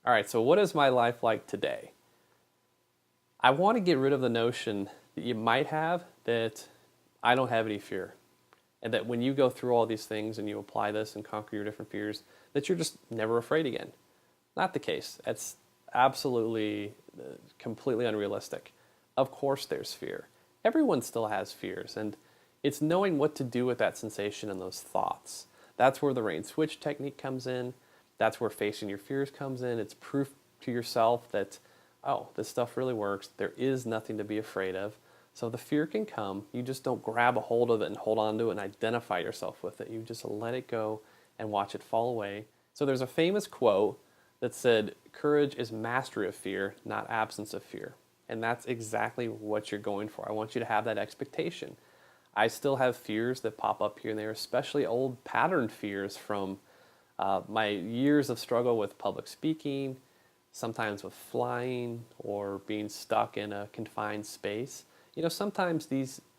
All right, so what is my life like today? I want to get rid of the notion that you might have that I don't have any fear. And that when you go through all these things and you apply this and conquer your different fears, that you're just never afraid again. Not the case. That's absolutely, completely unrealistic. Of course, there's fear. Everyone still has fears, and it's knowing what to do with that sensation and those thoughts. That's where the R.A.I.N switch technique comes in. That's where facing your fears comes in. It's proof to yourself that, oh, this stuff really works. There is nothing to be afraid of. So the fear can come. You just don't grab a hold of it and hold on to it and identify yourself with it. You just let it go and watch it fall away. So there's a famous quote that said, courage is mastery of fear, not absence of fear. And that's exactly what you're going for. I want you to have that expectation. I still have fears that pop up here and there, especially old patterned fears from my years of struggle with public speaking, sometimes with flying or being stuck in a confined space. You know, sometimes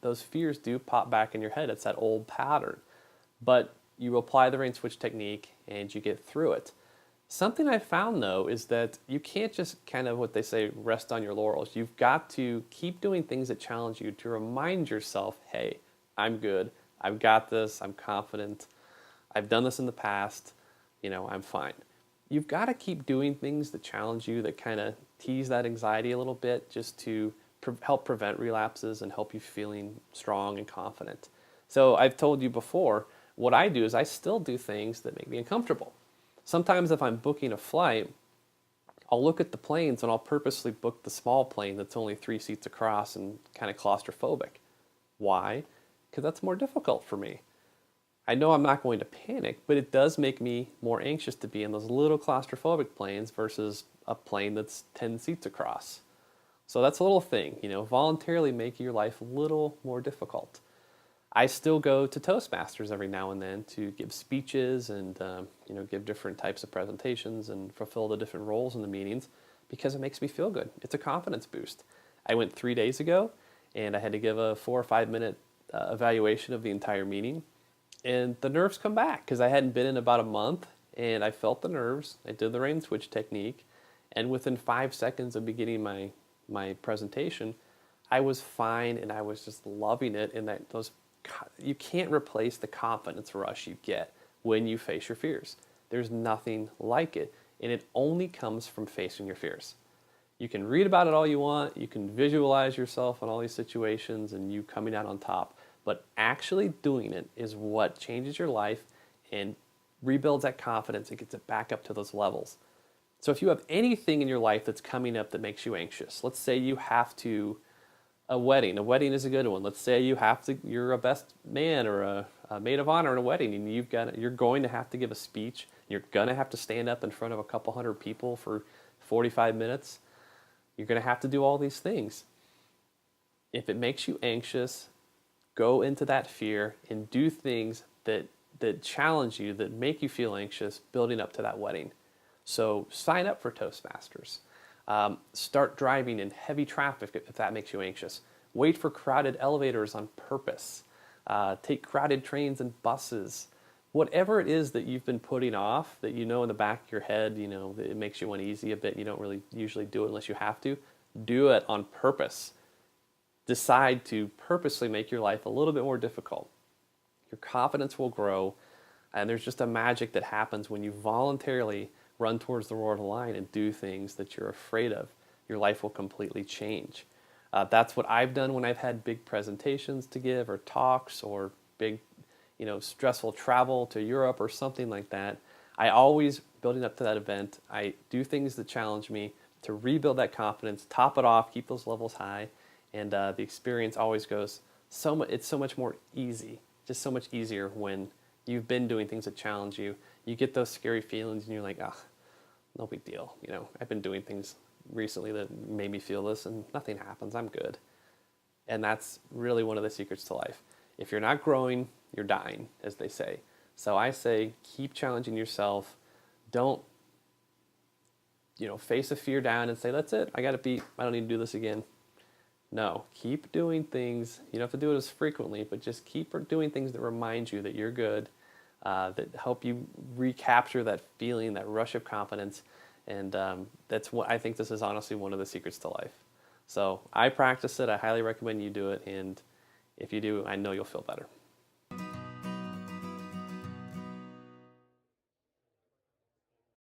those fears do pop back in your head. It's that old pattern. But you apply the R.A.I.N switch technique and you get through it. Something I found though is that you can't just kind of what they say, rest on your laurels. You've got to keep doing things that challenge you to remind yourself, hey, I'm good. I've got this. I'm confident. I've done this in the past. You know, I'm fine. You've got to keep doing things that challenge you, that kind of tease that anxiety a little bit, just to help prevent relapses and help you feeling strong and confident. So I've told you before, what I do is I still do things that make me uncomfortable. Sometimes if I'm booking a flight, I'll look at the planes and I'll purposely book the small plane that's only 3 seats across and kind of claustrophobic. Why? Because that's more difficult for me. I know I'm not going to panic, but it does make me more anxious to be in those little claustrophobic planes versus a plane that's 10 seats across. So that's a little thing, you know, voluntarily make your life a little more difficult. I still go to Toastmasters every now and then to give speeches and you know, give different types of presentations and fulfill the different roles in the meetings because it makes me feel good. It's a confidence boost. I went 3 days ago and I had to give a 4 or 5 minute evaluation of the entire meeting, and the nerves come back because I hadn't been in about a month, and I felt the nerves. I did the R.A.I.N switch technique, and within 5 seconds of beginning my presentation, I was fine and I was just loving it. And that those you can't replace the confidence rush you get when you face your fears. There's nothing like it, and it only comes from facing your fears. You can read about it all you want, you can visualize yourself in all these situations and you coming out on top, but actually doing it is what changes your life and rebuilds that confidence and gets it back up to those levels. So if you have anything in your life that's coming up that makes you anxious, let's say you have to a wedding. A wedding is a good one. Let's say you're a best man or a maid of honor in a wedding, and you're going to have to give a speech. You're going to have to stand up in front of a couple hundred people for 45 minutes. You're going to have to do all these things. If it makes you anxious, go into that fear and do things that challenge you, that make you feel anxious, building up to that wedding. So sign up for Toastmasters. Start driving in heavy traffic if that makes you anxious. Wait for crowded elevators on purpose. Take crowded trains and buses. Whatever it is that you've been putting off, that you know in the back of your head, you know, that it makes you uneasy a bit, you don't really usually do it unless you have to, do it on purpose. Decide to purposely make your life a little bit more difficult. Your confidence will grow, and there's just a magic that happens when you voluntarily run towards the roar of the lion and do things that you're afraid of. Your life will completely change. That's what I've done when I've had big presentations to give or talks or big, you know, stressful travel to Europe or something like that. I always, building up to that event, I do things that challenge me to rebuild that confidence, top it off, keep those levels high, and the experience always goes it's so much more easy, just so much easier when you've been doing things that challenge you. You get those scary feelings and you're like, ah, no big deal. You know, I've been doing things recently that made me feel this and nothing happens. I'm good. And that's really one of the secrets to life. If you're not growing, you're dying, as they say. So I say, keep challenging yourself. Don't, you know, face a fear down and say, that's it. I got it beat. I don't need to do this again. No, keep doing things. You don't have to do it as frequently, but just keep doing things that remind you that you're good, that help you recapture that feeling, that rush of confidence, And that's what I think this is honestly one of the secrets to life. So I practice it. I highly recommend you do it. And if you do, I know you'll feel better.